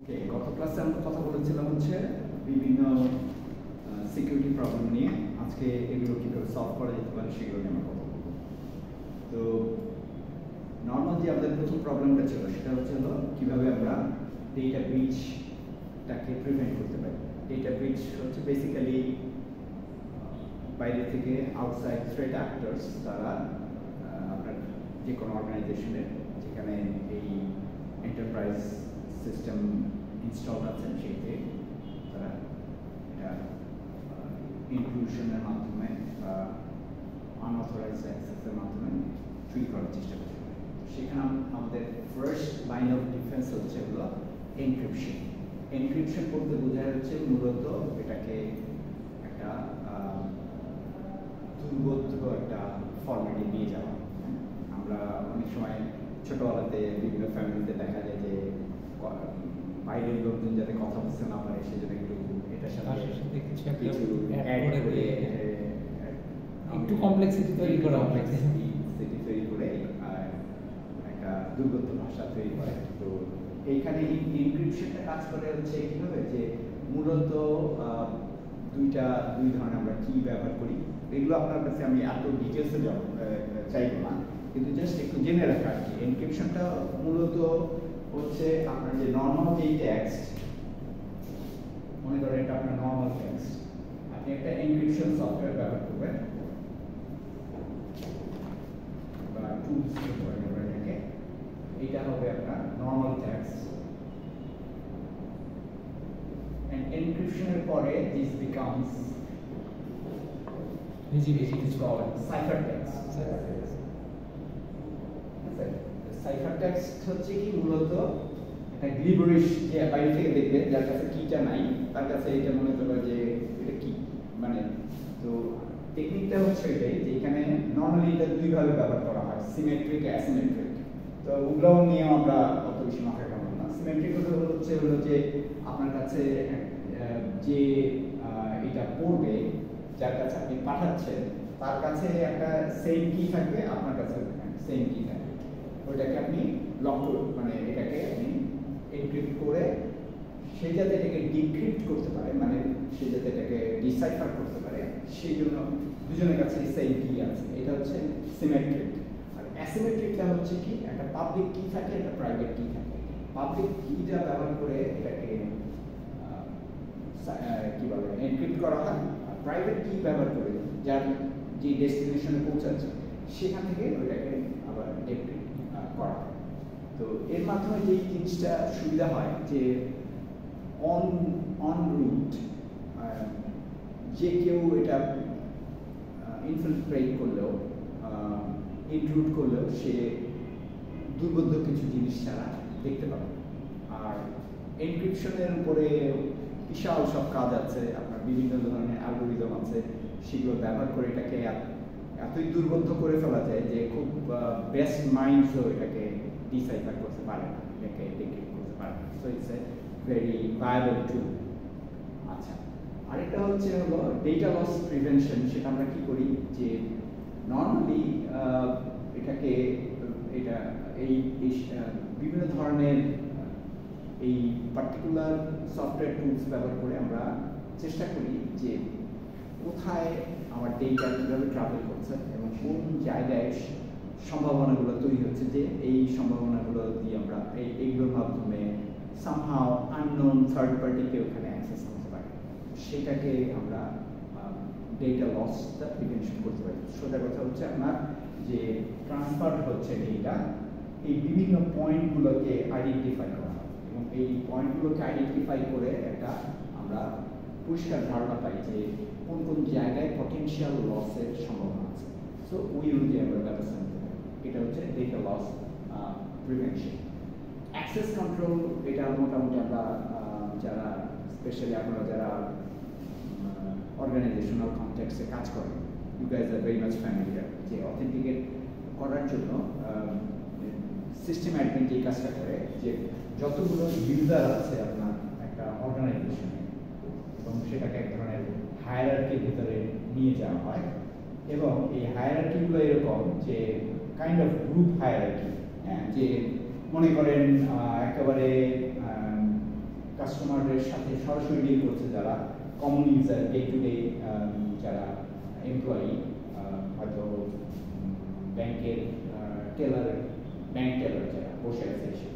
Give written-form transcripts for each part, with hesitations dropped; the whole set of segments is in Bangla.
গত ক্লাসে আমরা কথা বলেছিলাম হচ্ছে বিভিন্ন সিকিউরিটি প্রবলেম নিয়ে। আজকে এগুলো কীভাবে সলভ করা যেতে পারে সেগুলো নিয়ে আমরা কথা বলবো। তো নর্মাল যে আমাদের প্রথম প্রবলেমটা ছিল সেটা হচ্ছে হলো কীভাবে আমরা ডেটা ব্রিচটাকে প্রিভেন্ট করতে পারি। ডেটা ব্রিচ হচ্ছে বেসিক্যালি বাইরে থেকে আউটসাইড থ্রেট অ্যাক্টরস, তারা আপনার যে কোনো অর্গানাইজেশনের যেখানে এই এন্টারপ্রাইজ সিস্টেম ইনস্টল আছে সেতে তারা এটা ইনক্লুশনের মাধ্যমে বা আনঅথরাইজড অ্যাক্সেসের মাধ্যমে চুরি করার চেষ্টা করতে পারে। সেখানে আমাদের ফার্স্ট লাইন অফ ডিফেন্স হচ্ছে হলো এনক্রিপশন। এনক্রিপশন বলতে বোঝায় হচ্ছে মূলত এটাকে একটা দুর্বোধ্য একটা ফরম্যাটে নিয়ে যাওয়া। আমরা অনেক সময় ছোটবেলাতে বিভিন্ন ফ্যামিলিতে দেখা যায় যে বাইরের লোকজন যাতে কথা বুঝতে না পারে সেজন্য একটু এটার সাথে কিছু অ্যাড করে একটু কমপ্লেক্সিটি তৈরি করা হয়, কমপ্লেক্সিটি তৈরি করে একটা দুর্বোধ্য ভাষা তৈরি করে। তো এইখানে এনক্রিপশনটা কাজ করে হচ্ছে কিভাবে যে মূলত দুই ধরনের আমরা কি ব্যবহার করি। এগুলো আপনার কাছে আমি এত ডিটেলসে চাইবো না, কিন্তু জাস্ট একটু জেনে রাখা আর কি। এনক্রিপশনটা মূলত হচ্ছে আপনার যে নর্মাল যে টেক্সট, মনে করেন এটা আপনার নর্মাল টেক্সট, আপনি একটা এনক্রিপশন সফটওয়্যার ব্যবহার করবেন বা টুলস এটাকে, এটা হবে আপনার নর্মাল টেক্সট। and encryption এর পরে this becomes is called ciphertext. Ciphertext হচ্ছে কি মূলত একটা গ্লিবরিশ, যে বাইরে থেকে দেখবে যার কাছে কিটা নাই তার কাছে এটা মনে করবে যে এটা কি, মানে তো টেকনিকটা হচ্ছে এটাই যে এখানে নর্মালি এটা দুইভাবে ব্যবহার করা হয়, সিমেট্রিক অ্যাসিমেট্রিক। তো ওগুলো নিয়ে আমরা অত বেশি মাথায় কামাবো না। সিমেট্রিক হলো যে আপনার কাছে যে এটা পড়বে, যার কাছে আপনি পাঠাচ্ছেন তার কাছে একটা সেম কি থাকবে, আপনার কাছে সেম কি থাকবে, ওইটাকে আপনি লক মানে এটাকে আপনি এনক্রিপ্ট করে সে যাতে এটাকে ডিক্রিপ্ট করতে পারে, মানে সে যাতে এটাকে ডিসাইফার করতে পারে, সেই জন্য দুজনের কাছে সেম কি আছে। এটা হচ্ছে সিমেট্রিক। আর অ্যাসিমেট্রিকটা হচ্ছে কি একটা পাবলিক কি থাকে, একটা প্রাইভেট কি থাকে। পাবলিক কিটা ব্যবহার করে এটাকে কি বলে এনক্রিপ্ট করা হয়, আর প্রাইভেট কি ব্যবহার করে যার যে ডেস্টিনেশনে পৌঁছাচ্ছে সেখান থেকে ওইটাকে আবার ডিক্রিপ্ট করা হয়। তো এর মাধ্যমে যে জিনিসটা সুবিধা হয় যে অন রুট যে কেউ এটা ইনফিলট্রেট করলেও ইনট্রুড করলেও সে দুর্বোধ্য কিছু জিনিস ছাড়া দেখতে পাবে। আর এনক্রিপশনের উপরে বিশাল সব কাজ আছে, আপনার বিভিন্ন ধরনের অ্যালগরিদম আছে, সেগুলো ব্যবহার করে এটাকে এতই দুর্বোধ্য করে ফেলা যায় যে খুব বেস্ট মাইন্ডসও এটাকে ডিসাইফার করতে পারে না, এটাকে ডিক্রিপ্ট করতে পারে না। So it's a very viable tool. আচ্ছা, আরেকটা হচ্ছে হলো ডেটা লস প্রিভেনশন। সেটা আমরা কি করি যে নর্মালি এটাকে এই বিভিন্ন ধরনের এই পার্টিকুলার সফটওয়্যার টুলস ব্যবহার করে আমরা চেষ্টা করি যে কোথায় আমার ডেটা কীভাবে ট্রাভেল করছে এবং কোন জায়গায় সম্ভাবনাগুলো তৈরি হচ্ছে, যে এই সম্ভাবনাগুলো দিয়ে আমরা এইগুলোর মাধ্যমে সামহাও আননোন থার্ড পার্টিকে ওখানে অ্যাক্সেস করতে পারি, সেটাকে আমরা ডেটা লসটা প্রিভেনশন করতে পারি। সোজা কথা হচ্ছে আপনার যে ট্রান্সফার হচ্ছে ডেটা, এই বিভিন্ন পয়েন্টগুলোকে আইডেন্টিফাই করা হয় এবং এই পয়েন্টগুলোকে আইডেন্টিফাই করে একটা আমরা পরিষ্কার ধারণা পাই যে কোন কোন জায়গায় পটেনশিয়াল লসের সম্ভাবনা আছে। সো ওই অনুযায়ী আমরা ব্যবস্থা নিতে পারি। এটা হচ্ছে data loss prevention. Access control, এটা মোটামুটি আমরা যারা স্পেশালি আপনারা যারা অর্গানাইজেশনাল কনটেক্সটে কাজ করেন, you guys are very much familiar যে অথেন্টিকেট করার জন্য সিস্টেম অ্যাডমিন যে কাজটা করে যে যতগুলো ইউজার আছে আপনার একটা অর্গানাইজেশনে এবং সেটাকে এক ধরনের হায়ারার্কির ভিতরে নিয়ে যাওয়া হয়, এবং এই হায়ারার্কিগুলো এরকম যে কাইন্ড অফ গ্রুপ হায়ারার্কি, হ্যাঁ, যে মনে করেন একেবারে কাস্টমারের সাথে সরাসরি ডিল করছে, যারা common user, day to day যারা এমপ্লয়ি, হয়তো ব্যাংকের টেলার, ব্যাংক টেলার যারা বসে আছে,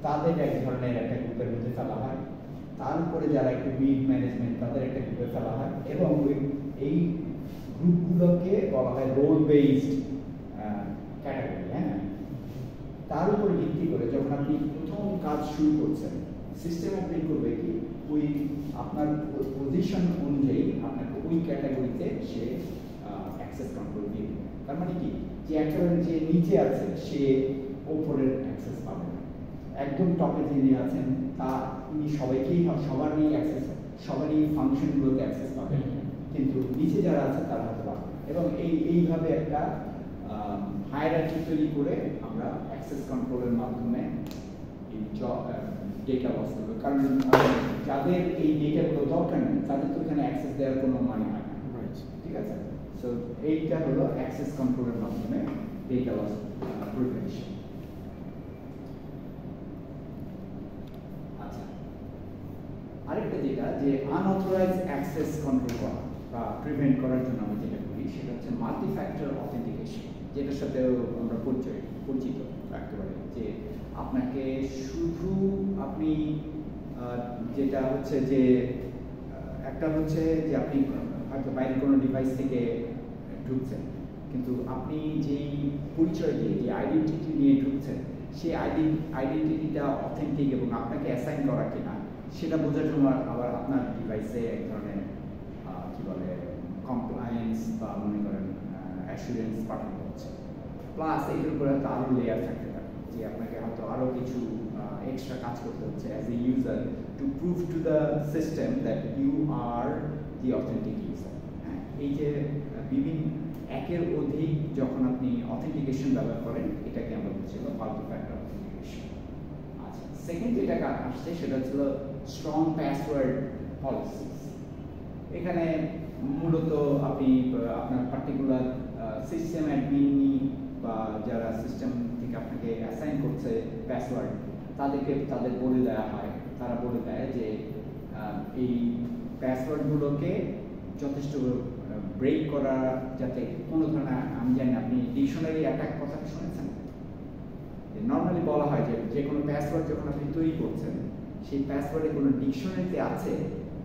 তাদের এক ধরনের একটা গ্রুপের মধ্যে ফেলা হয়। তার উপরে যারা একটু মিড ম্যানেজমেন্ট, তাদের একটা গ্রুপে ফেলা হয়, এবং এই গ্রুপগুলোকে বলা হয় রোল বেসড ক্যাটাগরি। হ্যাঁ, তার উপরে ভিত্তি করে যখন আপনি প্রথম কাজ শুরু করছেন, সিস্টেম আপনি করবে কি, ওই আপনার পজিশন অনুযায়ী আপনাকে ওই ক্যাটাগরিতে সে অ্যাক্সেস কন্ট্রোল দিয়ে দেবে। তার মানে কি, যে একেবারে যে নিচে আছে সে ওপরের অ্যাক্সেস পাবে না, একদম টপে যিনি আছেন তা তিনি সবাইকেই, সবারই অ্যাক্সেস, সবারই ফাংশনগুলোতে অ্যাক্সেস পাবেন, কিন্তু নিচে যারা আছে তারা হয়তো পাবে। এবং এইভাবে একটা হায়ারার্কি তৈরি করে আমরা অ্যাক্সেস কন্ট্রোলের মাধ্যমে এই ডেটা লস করবো। কারণ যাদের এই ডেটাগুলো দরকার নেই তাদের তো এখানে অ্যাক্সেস দেওয়ার কোনো মানে হয় না, ঠিক আছে? সো এইটা হলো অ্যাক্সেস কন্ট্রোলের মাধ্যমে ডেটা লস প্রিভেনশন। আচ্ছা, আরেকটা যেটা যে আনঅথরাইজ অ্যাক্সেস কন্ট্রোল করা বা প্রিভেন্ট করার জন্য আমরা যেটা করি সেটা হচ্ছে মাল্টি ফ্যাক্টর অথেন্টিকেশন, যেটার সাথেও আমরা পরিচিত একেবারে, যে আপনাকে শুধু আপনি যেটা হচ্ছে যে একটা হচ্ছে যে আপনি হয়তো বাইরের কোনো ডিভাইস থেকে ঢুকছেন, কিন্তু আপনি যেই পরিচয় দিয়ে, যে আইডেন্টিটি নিয়ে ঢুকছেন, সেই আইডেন্টিটিটা অথেন্টিক এবং আপনাকে অ্যাসাইন করা কিনা সেটা বোঝার জন্য আবার আপনার ডিভাইসে এক ধরনের কী বলে কমপ্লায়েন্স বা মনে করেন অ্যাসুরেন্স পাঠানো হচ্ছে। প্লাস এর উপরে হয়তো আরও লেয়ার থাকতে পারে, যে আপনাকে হয়তো আরও কিছু এক্সট্রা কাজ করতে হচ্ছে as a user to prove to the system that you are the authentic user. হ্যাঁ, এই যে বিভিন্ন একের অধিক যখন আপনি অথেন্টিকেশন ব্যবহার করেন, এটাকে আমরা বলছিল মাল্টি ফ্যাক্টর অথেন্টিকেশন। আচ্ছা, সেকেন্ড যেটা আসছে সেটা হচ্ছিল স্ট্রং পাসওয়ার্ড পলিসিস। এখানে মূলত আপনি আপনার পার্টিকুলার সিস্টেম অ্যাডমিন বা যারা সিস্টেম থেকে আপনাকে অ্যাসাইন করছে পাসওয়ার্ড, তাদেরকে তাদের বলে দেওয়া হয়, তারা বলে দেয় যে এই পাসওয়ার্ডগুলোকে যথেষ্ট ব্রেক করা, যাতে কোনো ধরনের, আমি জানি আপনি ডিকশনারি অ্যাটাক কথা শুনেছেন, নর্মালি বলা হয় যে কোনো পাসওয়ার্ড যখন আপনি তৈরি করছেন, সেই পাসওয়ার্ডে কোনো ডিকশনারিতে আছে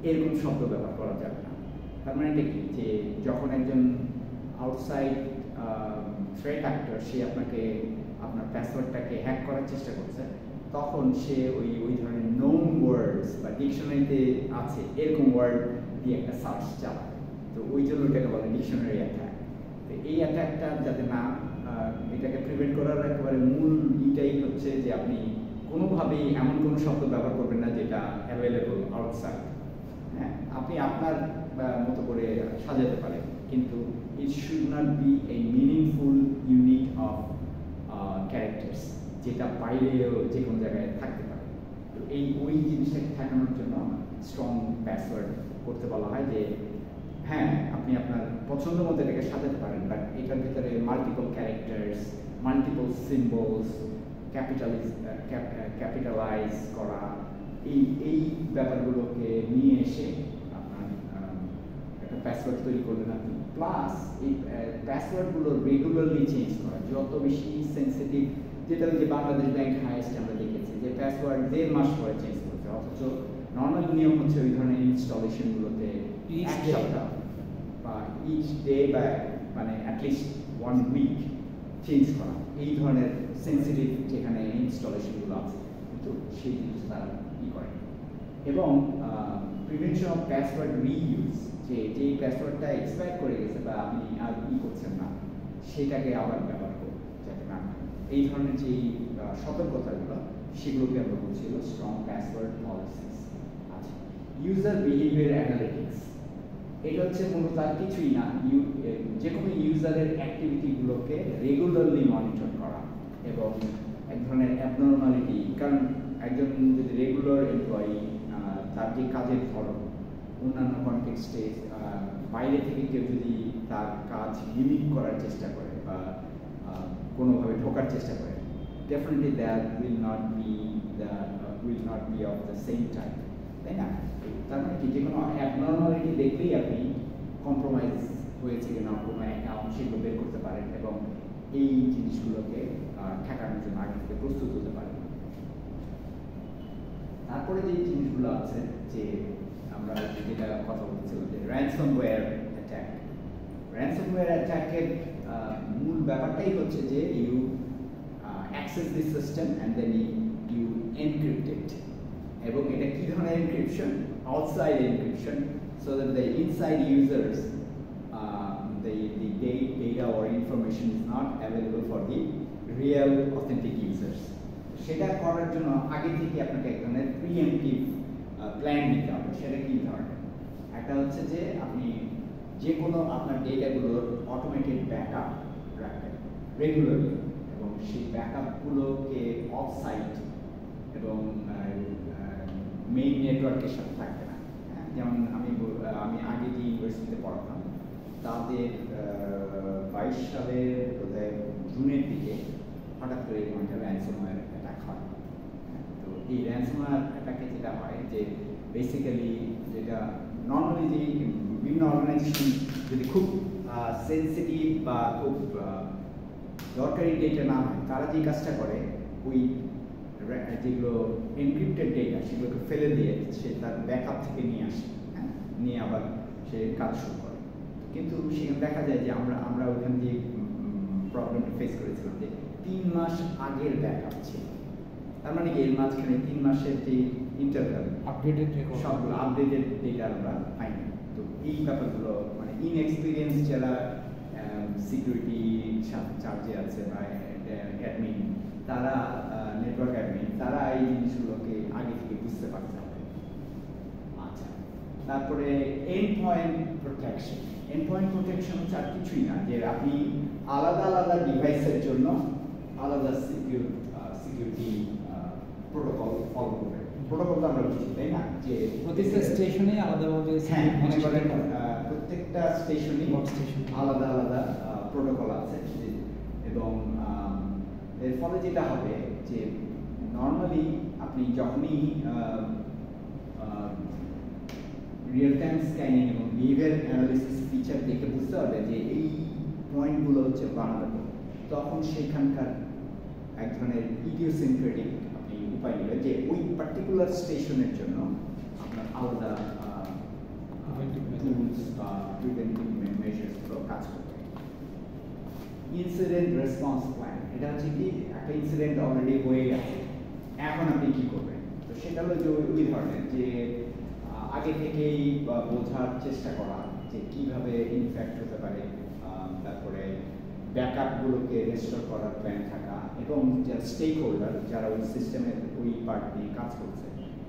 এরকম শব্দ ব্যবহার করা যাবে না। তার মানে কি, যে যখন একজন আউটসাইড থ্রেট অ্যাক্টর সে আপনার পাসওয়ার্ডটাকে হ্যাক করার চেষ্টা করছে, তখন সে ওই ধরনের নোন ওয়ার্ডস বা ডিকশনারিতে আছে এরকম ওয়ার্ড দিয়ে একটা সার্চ চালায়, তো ওই জন্য এটাকে বলে ডিকশনারি অ্যাটাক। তো এই অ্যাটাকটা যাতে না, এটাকে প্রিভেন্ট করার একেবারে মূল ইটাই হচ্ছে যে আপনি কোনোভাবেই এমন কোনো শব্দ ব্যবহার করবেন না যেটা অ্যাভেলেবল আউটসাইড। হ্যাঁ, আপনি আপনার মতো করে সাজাতে পারেন, কিন্তু it should not be a meaningful unit of characters, যেটা বাইরেও যে কোনো জায়গায় থাকতে পারে। তো ওই জিনিসটাকে ঠেকানোর জন্য স্ট্রং পাসওয়ার্ড করতে বলা হয়, যে হ্যাঁ আপনি আপনার পছন্দ মতো এটাকে সাজাতে পারেন, বাট এটার ভিতরে multiple characters, multiple symbols, capitalise করা, এই ব্যাপারগুলোকে নিয়ে এসে আপনার একটা পাসওয়ার্ড তৈরি করবেন আপনি। প্লাস এই পাসওয়ার্ডগুলো রেগুলারলি চেঞ্জ করা, যত বেশি সেন্সিটিভ, যেটা যে বাংলাদেশ ব্যাংক হাইয়েস্ট আমরা দেখেছি যে পাসওয়ার্ড 1.5 মাস পরে চেঞ্জ করতে, অথচ নর্মাল নিয়ম হচ্ছে ওই ধরনের ইনস্টলেশনগুলোতে এক সপ্তাহ বা ইচ ডে বা মানে অ্যাটলিস্ট 1 উইক চেঞ্জ করা, এই ধরনের সেন্সিটিভ যেখানে ইনস্টলেশনগুলো আছে, কিন্তু সেই জিনিস তারা করে। এবং প্রিভেনশন অফ পাসওয়ার্ড রিইউজ, যে পাসওয়ার্ডটা এক্সপায়ার করে গেছে বা আপনি আর করছেন না, সেটাকে আবার ব্যবহার করুন যাতে না, এই ধরনের যে সতর্কতাগুলো সেগুলোকে আমরা বলছিল স্ট্রং পাসওয়ার্ড পলিসিস। আচ্ছা, ইউজার বিহেভিয়ার অ্যানালিটিক্স, এটা হচ্ছে মূলত আর কিছুই না, যে কোনো ইউজারের অ্যাক্টিভিটিগুলোকে রেগুলারলি মনিটর করা এবং এক ধরনের অ্যাবনর্মালিটি, কারণ একজন যদি রেগুলার এমপ্লয়ি, তার যে কাজের ধরন অন্যান্য কনটেক্সটে বাইরে থেকে কেউ যদি তার কাজ মিমিক করার চেষ্টা করে বা কোনোভাবে ঢোকার চেষ্টা করে, definitely that will not be of the same type. তাই না? তার মানে কি যে কোনো অ্যাবনর্মালিটি দেখলেই আপনি কম্প্রোমাইজ হয়েছে কিনা কোনো অ্যাকাউন্ট সেগুলো বের করতে পারেন এবং এই জিনিসগুলোকে ঠেকানোর জন্য আগে থেকে প্রস্তুত হতে পারেন। তারপরে যে জিনিসগুলো আছে যে আমরা যেটা কথা বলছিলাম যে র্যানসমওয়্যার অ্যাটাক। র্যানসমওয়্যার অ্যাটাকের মূল ব্যাপারটাই হচ্ছে যে you access this system and then you encrypt it. এবং এটা কি ধরনের encryption? Outside encryption, so that the inside users the data or information is not available for the real authentic users. সেটা করার জন্য আগে থেকে আপনাকে এক ধরনের প্রিএমপ্টিভ প্ল্যান নিতে হবে। সেটা কি ধরনের? একটা হচ্ছে যে আপনি যে কোনো আপনার ডেটাগুলোর অটোমেটেড ব্যাকআপ রাখবেন রেগুলারলি এবং সেই ব্যাকআপগুলোকে অফ সাইট এবং মেইন নেটওয়ার্কের সাথে থাকবে না। যেমন আমি আগে যে ইউনিভার্সিটিতে পড়াতাম তাদের 22 সালের বোধহয় জুনের দিকে হঠাৎ করে একটা র্যানসমওয়্যার অ্যাটাক হয়। তো এই র্যানসমওয়্যার অ্যাটাকে যেটা হয় যে বেসিক্যালি যেটা নর্মালি যে বিভিন্ন অর্গানাইজেশন যদি খুব সেন্সিটিভ বা খুব দরকারি ডেটা না হয় তারা যে কাজটা করে ওই যেগুলো এনক্রিপ্টেড ডেটা সেগুলোকে ফেলে দিয়ে সে তার ব্যাকআপ থেকে নিয়ে আসে, হ্যাঁ, নিয়ে আবার সে কাজ শুরু করে। কিন্তু সেখানে দেখা যায় যে আমরা ওখানে যে প্রবলেমটা ফেস করেছিলাম যে 3 মাস আগের ব্যাকআপ ছিল। তার মানে কি এর মাঝখানে 3 মাসের যে ইন্টারভ্যাল আপডেটেড সবগুলো আপডেটেড ডেটা আমরা পাইনি। তো এই ব্যাপারগুলো মানে ইনএক্সপিরিয়েন্স যারা সিকিউরিটি চার্জে আছে বা অ্যাডমিন তারা নেটওয়ার্ক অ্যাডমিন তারা এই জিনিসগুলোকে আগে থেকে বুঝতে পারতে হবে। আচ্ছা, তারপরে end point protection. End point protection হচ্ছে আর কিছুই না যে আপনি আলাদা আলাদা ডিভাইসের জন্য আলাদা সিকিউরিটি প্রোটোকল ফলো করবেন। প্রোটোকল তো আমরা বুঝি, তাই না? যে প্রত্যেকটা স্টেশনে আলাদাভাবে, হ্যাঁ, মনে করেন প্রত্যেকটা স্টেশনে আলাদা আলাদা প্রোটোকল আছে এবং এর ফলে যেটা হবে যে নর্মালি আপনি যখনই রিয়েল টাইম স্ক্যানিং এবং বিহেভিয়ার অ্যানালিসিস ফিচার দেখে বুঝতে হবে যে এই পয়েন্টগুলো হচ্ছে বানানো, তখন সেখানকার এক ধরনের ইডিওসিনক্রেটিক আপনি উপায় নেবেন যে ওই পার্টিকুলার স্টেশনের জন্য আপনার আলাদা টুলস বা প্রিভেন্টিভ মেজার্সগুলো কাজ করবে। ইনসিডেন্ট রেসপন্স প্ল্যান, এটা হচ্ছে কি একটা ইনসিডেন্ট অলরেডি হয়ে গেছে, এখন আপনি কি করবেন? তো সেটা হলো যে ওই ধরনের যে আগে থেকেই বোঝার চেষ্টা করা যে কিভাবে ইনফ্যাক্ট হতে পারে, তারপরে ব্যাকআপগুলোকে রেস্টোর করার প্ল্যান থাকা এবং যারা স্টেক হোল্ডার যারা ওই সিস্টেমের ওই পার্ট নিয়ে কাজ করছে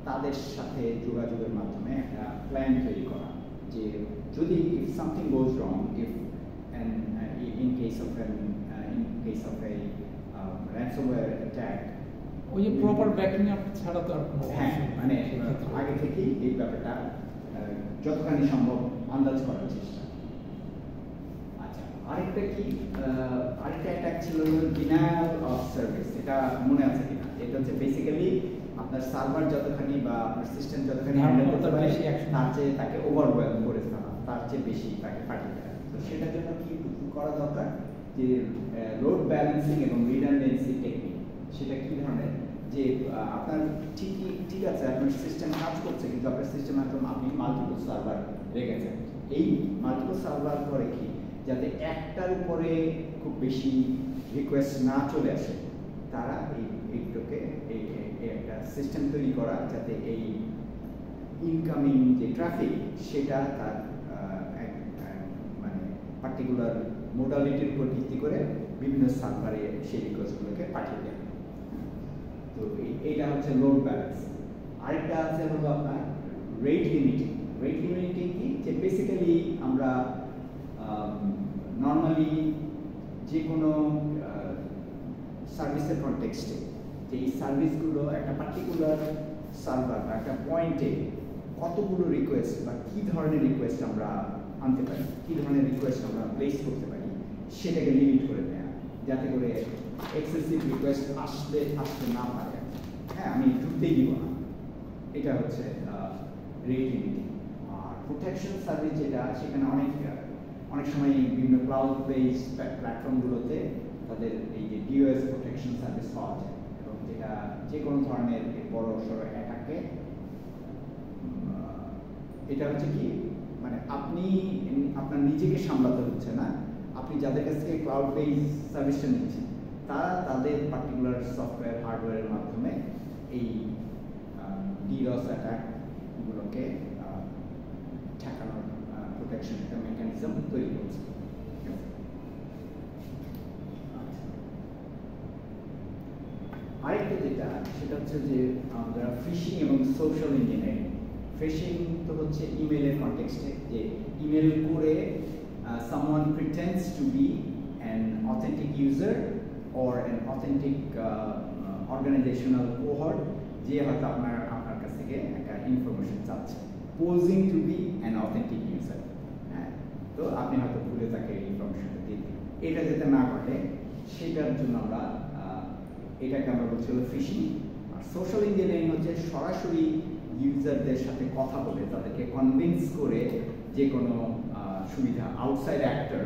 তাদের সাথে যোগাযোগের মাধ্যমে একটা প্ল্যান তৈরি করা যে যদি if something goes wrong, if in case of a ransomware attack, ওই যে প্রপার ব্যাকিং আপ ছাড়া তো আর কোনো হ্যাঁ মানে আগে থেকেই এই ব্যাপারটা যতখানি সম্ভব আন্দাজ করার চেষ্টা। আচ্ছা, আরেকটা কি আরেকটা অ্যাটাক ছিল ডিনায়াল অফ সার্ভিস। এটা মনে আছে কিনা? এটা হচ্ছে বেসিক্যালি আপনার সার্ভার যতখানি বা আপনার সিস্টেম যতখানি হ্যান্ডেল করতে পারে তার চেয়ে তাকে ওভারওয়েলম করে ফেলা, তার চেয়ে বেশি তাকে পাঠিয়ে দেয়। তো সেটার জন্য কি করা দরকার যে লোড ব্যালেন্সিং এবং রিডান্ডেন্সি টেকনিক। সেটা কি ধরনের যে আপনার ঠিক আছে আপনার সিস্টেম কাজ করছে কিন্তু আপনার সিস্টেম একদম আপনি মাল্টিপল সার্ভার রেখেছেন। এই মাল্টিপল সার্ভার করে কি যাতে একটার উপরে খুব বেশি রিকোয়েস্ট না চলে আসে, তারা এইগুলোকে এই একটা সিস্টেম তৈরি করা যাতে এই ইনকামিং যে ট্রাফিক সেটা তার মানে পার্টিকুলার মোডালিটির উপর ভিত্তি করে বিভিন্ন সার্ভারে সেই রিকোয়েস্টগুলোকে পাঠিয়ে দেয়। তো এইটা হচ্ছে লোড ব্যালেন্স। আরেকটা আছে হলো আপনার রেট লিমিটিং। রেট লিমিটিং কি যে বেসিক্যালি আমরা নর্মালি যে কোনো সার্ভিসের কনটেক্সটে যে এই সার্ভিসগুলো একটা পার্টিকুলার সার্ভার বা একটা পয়েন্টে কতগুলো রিকোয়েস্ট বা কী ধরনের রিকোয়েস্ট আমরা আনতে পারি, কী ধরনের রিকোয়েস্ট আমরা প্লেস করতে পারি সেটাকে লিমিট করে দেওয়া যাতে করে এক্সেসিভ রিকোয়েস্ট আসতে না পারে। হ্যাঁ, আমি ঢুকতেই দিব না, এটা হচ্ছে রেট লিমিটিং। আর প্রোটেকশন সার্ভিস যেটা, সেখানে অনেক সময় বিভিন্ন ক্লাউড বেস প্ল্যাটফর্মগুলোতে তাদের এই যে ডিওএস প্রোটেকশন সার্ভিস পাওয়া যায়, এবং যেটা যে কোনো ধরনের বড় সড়ো অ্যাটাকে এটা হচ্ছে কি, মানে আপনি আপনার নিজেকে সামলাতে হচ্ছে না, আপনি যাদের কাছ থেকে ক্লাউড বেস সার্ভিসটা নিচ্ছেন তারা তাদের পার্টিকুলার সফটওয়্যার হার্ডওয়্যারের মাধ্যমে এই ডিডস অ্যাটাকগুলোকে ঠেকানোর প্রোটেকশন একটা মেকানিজম তৈরি করছে। আরেকটা যেটা, সেটা হচ্ছে যে আমরা ফিশিং এবং সোশ্যাল ইঞ্জিনিয়ারিং। ফিশিং তো হচ্ছে ইমেলের কনটেক্সটে, যে ইমেল করে someone pretends to be an authentic user or an authentic organizational cohort, যে হয়তো আপনার কাছ থেকে একটা ইনফরমেশন চাচ্ছে, posing to be an authentic user। হ্যাঁ, তো আপনি হয়তো ভুলে তাকে ইনফরমেশনটা দিয়ে দিন। এটা যাতে না ঘটে সেটার জন্য আমরা এটাকে আমরা বলছি হলো ফিশিং। আর সোশ্যাল ইঞ্জিনিয়ারিং হচ্ছে সরাসরি ইউজারদের সাথে কথা বলে তাদেরকে কনভিন্স করে যে কোনো সুবিধা, আউটসাইড অ্যাক্টর,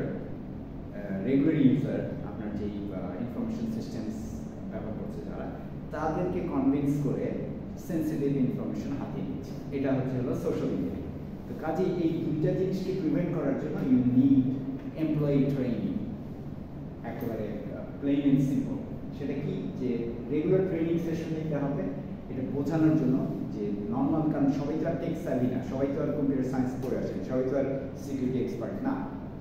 রেগুলার ইউজার, আপনার যেই ইনফরমেশন সিস্টেমস ব্যবহার করছে যারা, তাদেরকে কনভিন্স করে সেন্সিটিভ ইনফরমেশন হাতিয়ে নিচ্ছে। এটা হচ্ছে হলো সোশ্যাল ইঞ্জিনিয়ারিং। তো কাজেই এই দুইটা জিনিসকে প্রিভেন্ট করার জন্য ইউ নিড এমপ্লয়ি ট্রেনিং, একেবারে প্লেন এন্ড সিম্পল। সেটা কি, যে রেগুলার ট্রেনিং সেশন নিতে হবে এটা বোঝানোর জন্য যে নর্মাল, কারণ সবাই তো আর টেক সার্ভি না, সবাই তো আর কম্পিউটার সায়েন্স পড়ে আসেন, সবাই তো আর সিকিউরিটি এক্সপার্ট না।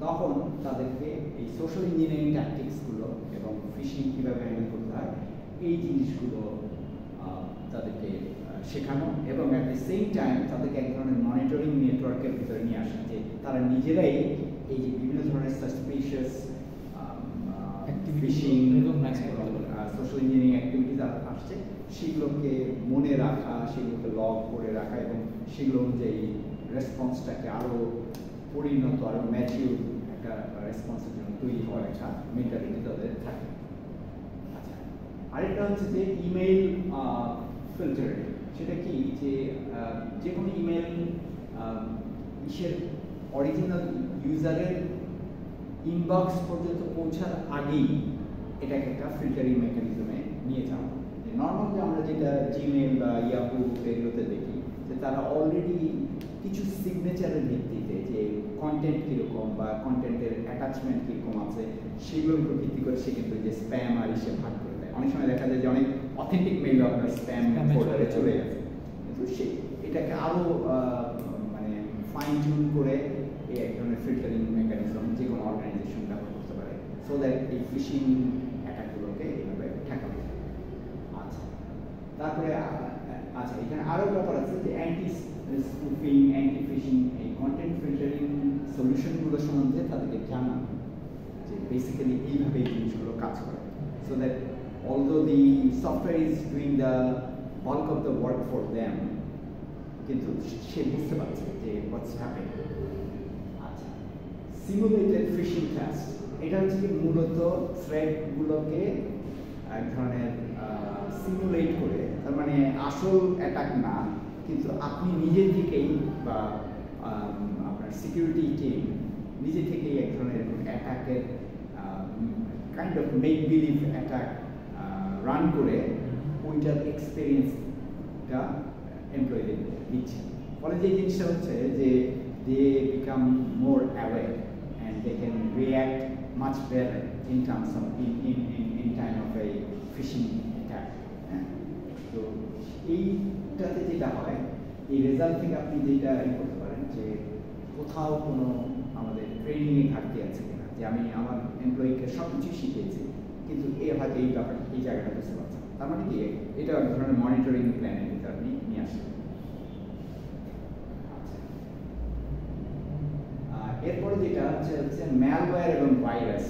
তখন তাদেরকে এই সোশ্যাল ইঞ্জিনিয়ারিং ট্যাকটিক্সগুলো এবং ফিশিং কীভাবে হ্যান্ডেল করতে হয় এই জিনিসগুলো তাদেরকে শেখানো, এবং অ্যাট দ্য সেম টাইম তাদেরকে এক ধরনের মনিটরিং নেটওয়ার্কের ভিতরে নিয়ে আসা, যে তারা নিজেরাই এই যে বিভিন্ন ধরনের suspicious phishing social engineering activities আসছে সেগুলোকে মনে রাখা, সেগুলোকে লগ করে রাখা, এবং সেগুলো অনুযায়ী রেসপন্সটাকে আরও পরিণত, আরও ম্যাচিউর একটা রেসপন্সের জন্য তৈরি হওয়ার একটা মেন্টালিটি তাদের থাকে। আচ্ছা, আরেকটা হচ্ছে যে ইমেইল ফিল্টারিং। সেটা কি, যে কোনো ইমেল ইসের অরিজিনাল ইউজারের ইনবক্স পর্যন্ত পৌঁছার আগেই এটাকে একটা ফিল্টারিং মেকানিজমে নিয়ে যাওয়া। নর্মাল যে আমরা যেটা জিমেল বা ইয়াহু এগুলোতে দেখি, যে তারা অলরেডি কিছু সিগনেচারের ভিত্তিতে যে কন্টেন্ট কীরকম বা কন্টেন্টের অ্যাটাচমেন্ট কীরকম আছে সেগুলোর উপর ভিত্তি করে সে কিন্তু যে স্প্যাম আর ইসে ভাগ করে দেয়। অনেক সময় দেখা যায় যে অনেক অথেন্টিক মেইল আপনার স্প্যাম ফোল্ডারে চলে গেছে, কিন্তু সে এটাকে আরও মানে ফাইন টিউন করে এই এক ধরনের ফিল্টারিং মেকানিজম যে কোনো অর্গানাইজেশন ব্যবহার করতে পারে, সো দ্যাট এই ফিশিং অ্যাটাকগুলোকে এইভাবে ঠেকানো যায়। আচ্ছা, তারপরে আচ্ছা, এখানে আরও ব্যাপার আছে যে অ্যান্টি স্পুফিং, অ্যান্টি ফিশিং, এই কন্টেন্ট ফিল্টারিং সলিউশনগুলো সম্বন্ধে তাদেরকে জানা, যে বেসিক্যালি এইভাবে এই জিনিসগুলো কাজ করে, so that although the software is doing the bulk of the work for them, কিন্তু সে বুঝতে পারছে যে what's happening। আচ্ছা, সিমুলেটেড ফিশিং টাস্ক, এটা হচ্ছে কি মূলত থ্রেডগুলোকে এক ধরনের সিমুলেট করে, তার মানে আসল অ্যাটাক না, কিন্তু আপনি নিজে থেকেই বা আপনার সিকিউরিটি টিম নিজে থেকেই এক ধরনের অ্যাটাকের kind of make believe attack run করে ওইটার এক্সপিরিয়েন্সটা এমপ্লয়ীদের দিচ্ছে। ফলে যে জিনিসটা হচ্ছে যে they become more aware and they can react much better in terms of in time of a phishing attack. হ্যাঁ, তো এইটাতে যেটা হয়, এই রেজাল্ট থেকে আপনি যেটা করতে পারেন যে কোথাও কোনো আমাদের ট্রেনিংয়ে ঘাটতি আছে কিনা, যে আমি আমার এমপ্লয়িকে সব কিছু শিখিয়েছি কিন্তু হয়তো এই ব্যাপারটা এই জায়গাটা বুঝতে পারছে, তার মানে কি এটা এক ধরনের মনিটরিং প্ল্যানের ভিতরে আপনি নিয়ে আসেন। এরপরে যেটা হচ্ছে ম্যালওয়্যার এবং ভাইরাস,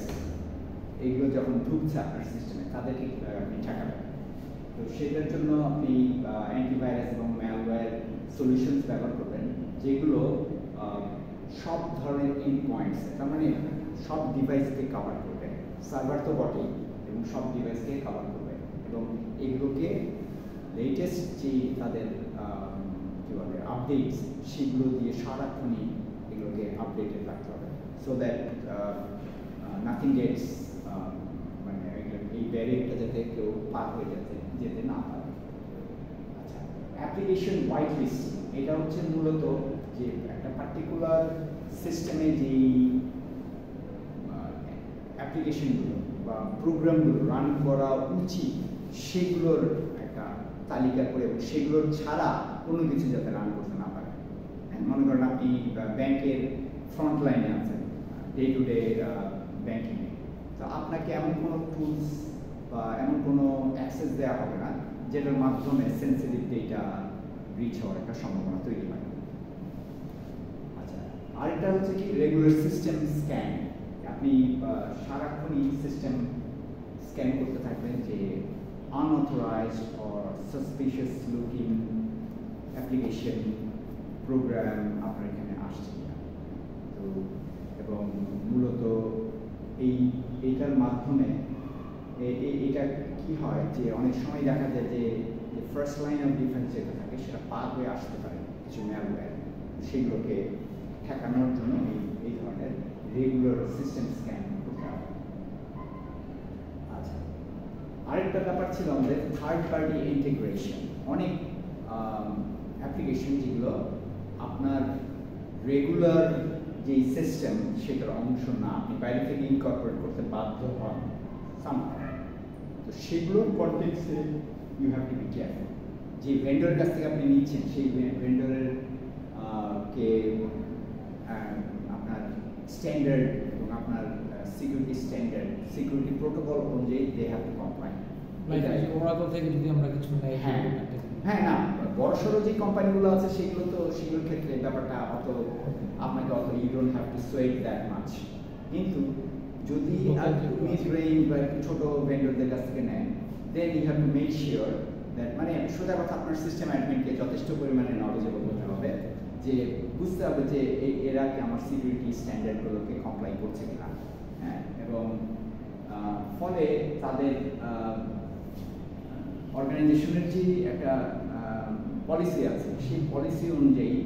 এইগুলো যখন ঢুকছে আপনার সিস্টেমে তাদেরকে কীভাবে আপনি ঠেকাবেন। তো সেটার জন্য আপনি অ্যান্টিভাইরাস এবং ম্যালওয়্যার সলিউশনস ব্যবহার করবেন, যেগুলো সব ধরনের এন্ড পয়েন্টস, তার মানে সব ডিভাইসকে কভার করবে, সার্ভার তো বটেই, এবং সব ডিভাইসকে কভার করবে, এবং এগুলোকে লেটেস্ট যে তাদের কি বলে আপডেটস, সেগুলো দিয়ে সারাক্ষণই এগুলোকে আপডেটেড রাখতে হবে, সো দ্যাট নাথিং গেটস, মানে এই ব্যারিয়ারটা যাতে কেউ পার হয়ে যেতে না পারে। আচ্ছা, অ্যাপ্লিকেশন হোয়াইট লিস্টিং, এটা হচ্ছে মূলত যে একটা পার্টিকুলার সিস্টেমে যেই অ্যাপ্লিকেশনগুলো বা প্রোগ্রামগুলো রান করা উচিত সেগুলোর একটা তালিকা করে, এবং সেগুলোর ছাড়া কোনো কিছু যাতে রান করতে না পারে। মনে করেন আপনি ব্যাংকের ফ্রন্ট লাইনে আছেন, ডে টু ডে ব্যাংকিংয়ে, তো আপনাকে এমন কোনো টুলস বা এমন কোনো অ্যাক্সেস দেওয়া হবে না যেটার মাধ্যমে সেন্সিটিভ ডেটা রিচ হওয়ার একটা সম্ভাবনা তৈরি হয়। আচ্ছা, আরেকটা হচ্ছে কি রেগুলার সিস্টেম স্ক্যান, আপনি সারাক্ষণই সিস্টেম স্ক্যান করতে থাকবেন যে unauthorized or suspicious looking application program আপনার এখানে আসছে কিনা। তো এবং মূলত এইটার মাধ্যমে এটা কি হয় যে অনেক সময় দেখা যায় যে ফার্স্ট লাইন অফ ডিফেন্স যেটা থাকে সেটা পার হয়ে আসতে পারে কিছু ম্যালওয়্যার, সেগুলোকে ঠেকানোর জন্য এই ধরনের রেগুলার সিস্টেম স্ক্যান করতে হবে। আচ্ছা, আরেকটা ব্যাপার ছিল আমাদের থার্ড পার্টি ইন্টিগ্রেশন। অনেক অ্যাপ্লিকেশন যেগুলো আপনার রেগুলার যে সিস্টেম সেটার অংশ না, আপনি বাইরে থেকে ইনকর্পোরেট করতে বাধ্য হন সামহাউ, তো সেগুলোর কনটেক্সটে you have to be careful. যে ভেন্ডরের কাছ থেকে আপনি নিচ্ছেন সেই ভেন্ডরের কে আপনার স্ট্যান্ডার্ড এবং আপনার সিকিউরিটি স্ট্যান্ডার্ড, সিকিউরিটি প্রোটোকল অনুযায়ী they have to comply. Oracle থেকে যদি আমরা কিছু নেই, হ্যাঁ না, বড়সড় যে কোম্পানিগুলো আছে সেগুলোর ক্ষেত্রে ব্যাপারটা আপনাকে you don't have to sweat that much. কিন্তু যদি মিড রেঞ্জ বা একটু ছোট ভেন্ডরদের কাছ থেকে নেন, then you have to make sure that, মানে সোজা কথা আপনার সিস্টেম অ্যাডমিনকে যথেষ্ট পরিমাণে নলেজেবল হতে হবে, যে বুঝতে হবে যে এরা কি আমার সিকিউরিটি স্ট্যান্ডার্ডগুলোকে কমপ্লাই করছে কিনা। হ্যাঁ, এবং ফলে তাদের অর্গানাইজেশনের যে একটা পলিসি আছে সেই পলিসি অনুযায়ী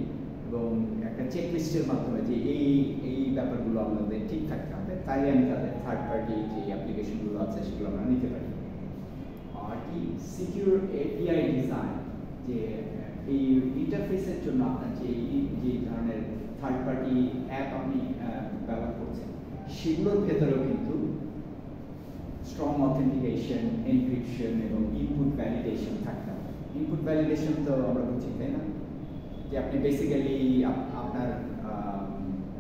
এবং একটা চেকলিস্টের মাধ্যমে যে এই ব্যাপারগুলো আমাদের ঠিক থাকতে হবে, তাই আমি তাদের থার্ড পার্টি যে অ্যাপ্লিকেশনগুলো আছে সেগুলো আমরা নিতে পারি। আর কি সিকিউর এপিআই ডিজাইন, যে এই ইন্টারফেসের জন্য আপনার যে ধরনের থার্ড পার্টি অ্যাপ আপনি ব্যবহার করছেন সেগুলোর ভেতরেও কিন্তু স্ট্রং অথেন্টিকেশন, এনক্রিপশন এবং ইনপুট ভ্যালিডেশন থাকতে হবে। ইনপুট ভ্যালিডেশন তো আমরা বুঝি, তাই না, যে আপনি বেসিক্যালি আপনার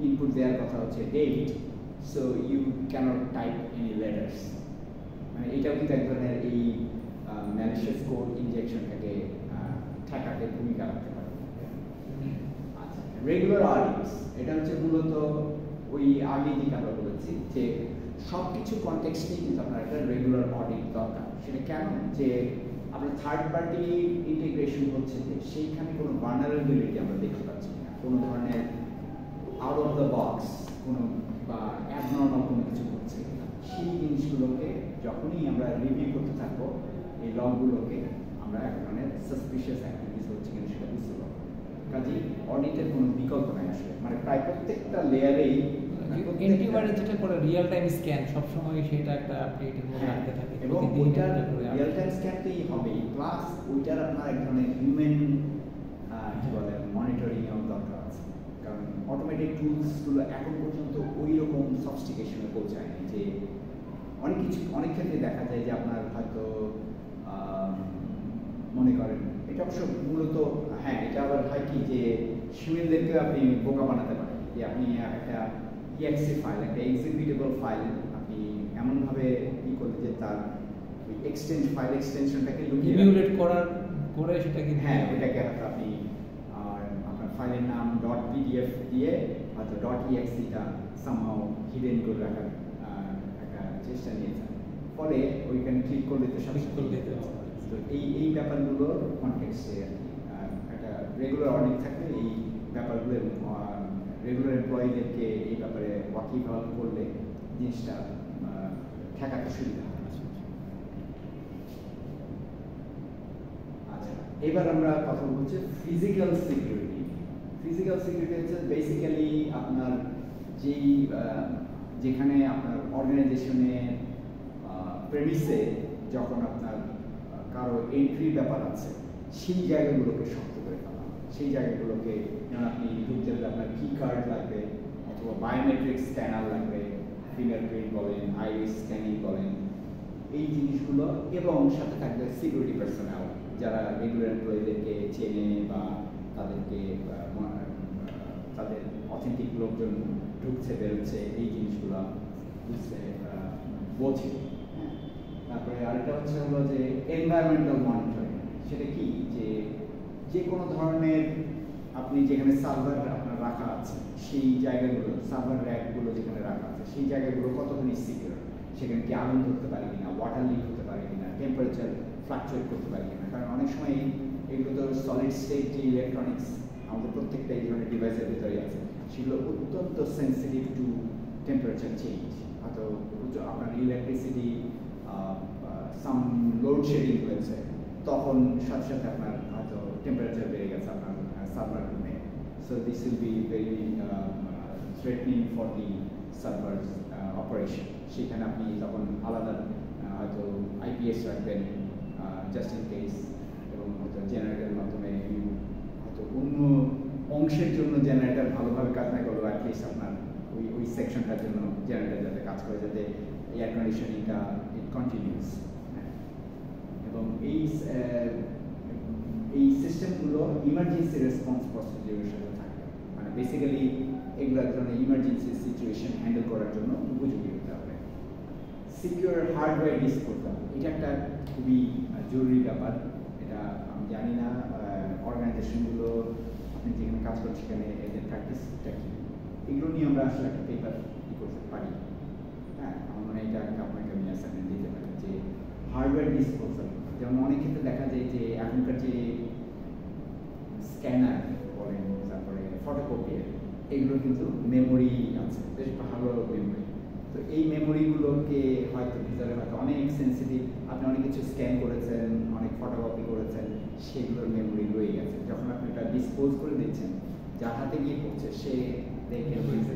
ইনপুট দেওয়ার কথা হচ্ছে date, so you can't type any letters, মানে এটাও কিন্তু এক ধরনের এই ম্যালিশিয়াস কোড ইনজেকশনটাকে ঠেকাতে ভূমিকা রাখতে পারে। আচ্ছা, রেগুলার অডিটস, এটা হচ্ছে মূলত ওই আগে দিকে আমরা বলেছি যে সব কিছু কনটেক্সটেই কিন্তু আপনার একটা রেগুলার অডিট দরকার। সেটা কেন, যে আপনার থার্ড পার্টি ইন্টিগ্রেশন হচ্ছে যে সেইখানে কোনো ভালনারেবিলিটি আমরা দেখতে পাচ্ছি না, কোনো ধরনের আউট অফ দ্য বক্স কোনো বা অ্যাবনর্মাল কোনো কিছু হচ্ছে না, সেই জিনিসগুলোকে যখনই আমরা রিভিউ করতে থাকবো এই লগগুলোকে আমরা এক ধরনের সাসপিশিয়াস অ্যাক্টিভিটিস হচ্ছে কিনা সেটা বুঝতে পারবো। কাজেই অডিটের কোনো বিকল্প নাই আসলে, মানে প্রায় প্রত্যেকটা লেয়ারেই এন্টিভাইরাস যেটা করে রিয়েল টাইম স্ক্যান সবসময় সেটা একটা আপডেটের মধ্যে রাখতে থাকে, এবং ওইটার রিয়েল টাইম স্ক্যানতেই হবে, প্লাস ওইটার আপনার এক ধরনের হিউম্যান কি বলে মনিটরিংও দরকার আছে, কারণ অটোমেটিক টুলসগুলো এখন পর্যন্ত ওই রকম সফিস্টিকেশনে পৌঁছায়নি। যে অনেক ক্ষেত্রে দেখা যায় যে আপনার হয়তো মনে করেন এটা অবশ্য মূলত, হ্যাঁ এটা আবার হয় কি যে হিউম্যানদেরকেও আপনি বোকা বানাতে পারেন, যে আপনি একটা EXE ফাইল, একটা এক্সিকিউটেবল ফাইল আপনি এমনভাবে করলে যে তার ফাইল এক্সটেনশনটাকে ইমিউলেট করে সেটাকে, হ্যাঁ ওইটাকে হয়তো আপনি আপনার ফাইলের নাম .pdf দিয়ে হয়তো .exeটা সামহাউ হিডেন করে রাখার একটা চেষ্টা নিয়েছেন, ফলে ওইখানে ক্লিক করলে তো সব করলে তো এই ব্যাপারগুলোর কনটেক্সটে একটা রেগুলার অডিট থাকলে এই ব্যাপারগুলো রেগুলার এমপ্লয়ীদেরকে এই ব্যাপারে ওয়াকিবহাল করলে জিনিসটা ঠেকাতে সুবিধা হয়। আচ্ছা, এবার আমরা কথা বলছি ফিজিক্যাল সিকিউরিটি। ফিজিক্যাল সিকিউরিটি হচ্ছে বেসিক্যালি আপনার যেই যেখানে আপনার অর্গানাইজেশনে প্রেমিসে যখন আপনার কারো এন্ট্রির ব্যাপার আছে সেই জায়গাগুলোকে শক্ত করে ফেলা, সেই জায়গাগুলোকে যেমন আপনি ঢুকতে গেলে আপনার কি কার্ড লাগবে অথবা বায়োমেট্রিক স্ক্যানার লাগবে, ফিঙ্গারপ্রিন্ট বলেন, আইরিস স্ক্যানিং বলেন, এই জিনিসগুলো, এবং সাথে থাকবে সিকিউরিটি পার্সোনাল যারা রেগুলার এমপ্লয়ীদেরকে চেনে বা তাদেরকে তাদের অথেন্টিক লোকজন ঢুকছে বেরোচ্ছে এই জিনিসগুলো বুঝতে বোঝে। তারপরে আরেকটা হচ্ছে হলো যে এনভায়রনমেন্টাল মনিটরিং। সেটা কি যে যে কোনো ধরনের আপনি যেখানে সার্ভার আপনার রাখা আছে সেই জায়গাগুলো, সার্ভার র্যাকগুলো যেখানে রাখা আছে সেই জায়গাগুলো কতখানি সিকিউর, সেখানে কি আগুন ধরতে পারে কিনা, ওয়াটার লিক হতে পারে কিনা, টেম্পারেচার ফ্লাকচুয়েট করতে পারে কিনা। কারণ অনেক সময় এগুলো তো সলিড স্টেট যে ইলেকট্রনিক্স আমাদের প্রত্যেকটা এই ধরনের ডিভাইসের ভিতরে আছে, সেগুলো অত্যন্ত সেন্সিটিভ টু টেম্পারেচার চেঞ্জ। হয়তো আপনার ইলেকট্রিসিটি সাম লোডশেডিং হয়েছে, তখন সাথে সাথে আপনার হয়তো টেম্পারেচার বেড়ে গেছে আপনার সার্ভার রুমে। So this will be very threatening for the server operation. সেখানে আপনি তখন আলাদা হয়তো আইপিএস রাখবেন জাস্ট ইন কেস, এবং হয়তো জেনারেটরের মাধ্যমে হয়তো অন্য অংশের জন্য জেনারেটর ভালোভাবে কাজ না করলেও অ্যাটলিস্ট আপনার ওই সেকশনটার জন্য জেনারেটর যাতে কাজ করে, যাতে এয়ার কন্ডিশনিংটা ইট কন্টিনিউস। এবং এই সিস্টেমগুলো ইমার্জেন্সি রেসপন্স প্রসিডিউরের সাথে থাকে, মানে বেসিক্যালি এগুলো এক ধরনের ইমার্জেন্সি সিচুয়েশন হ্যান্ডেল করার জন্য উপযোগী হতে হবে। সিকিউর হার্ডওয়্যার ডিসপোজাল, এটা একটা খুবই জরুরি ব্যাপার। এটা আমি জানি না অর্গানাইজেশনগুলো আপনি যেখানে কাজ করছেন সেখানে এদের প্র্যাকটিসটা কি, এগুলো নিয়ে আমরা আসলে একটা পেপার করতে পারি। হ্যাঁ, আমার মনে হয় এটা আপনাকে আমি অ্যাসাইনমেন্ট দিতে পারি যে হার্ডওয়্যার ডিসপোজাল। যেমন অনেক ক্ষেত্রে দেখা যায় যে এখনকার যে স্ক্যানার বলেন, তারপরে ফটোকপিয়ার, এগুলো কিন্তু মেমোরি আছে, বেশ ভালো মেমোরি। তো এই মেমোরিগুলোকে হয়তো ভিতরে হয়তো অনেক সেন্সিটিভ, আপনি অনেক কিছু স্ক্যান করেছেন, অনেক ফটোকপি করেছেন, সেগুলোর মেমোরি রয়ে গেছে। যখন আপনি এটা ডিসপোজ করে দিচ্ছেন, যার হাতে গিয়ে পড়ছে সে দেখে ফেলছে।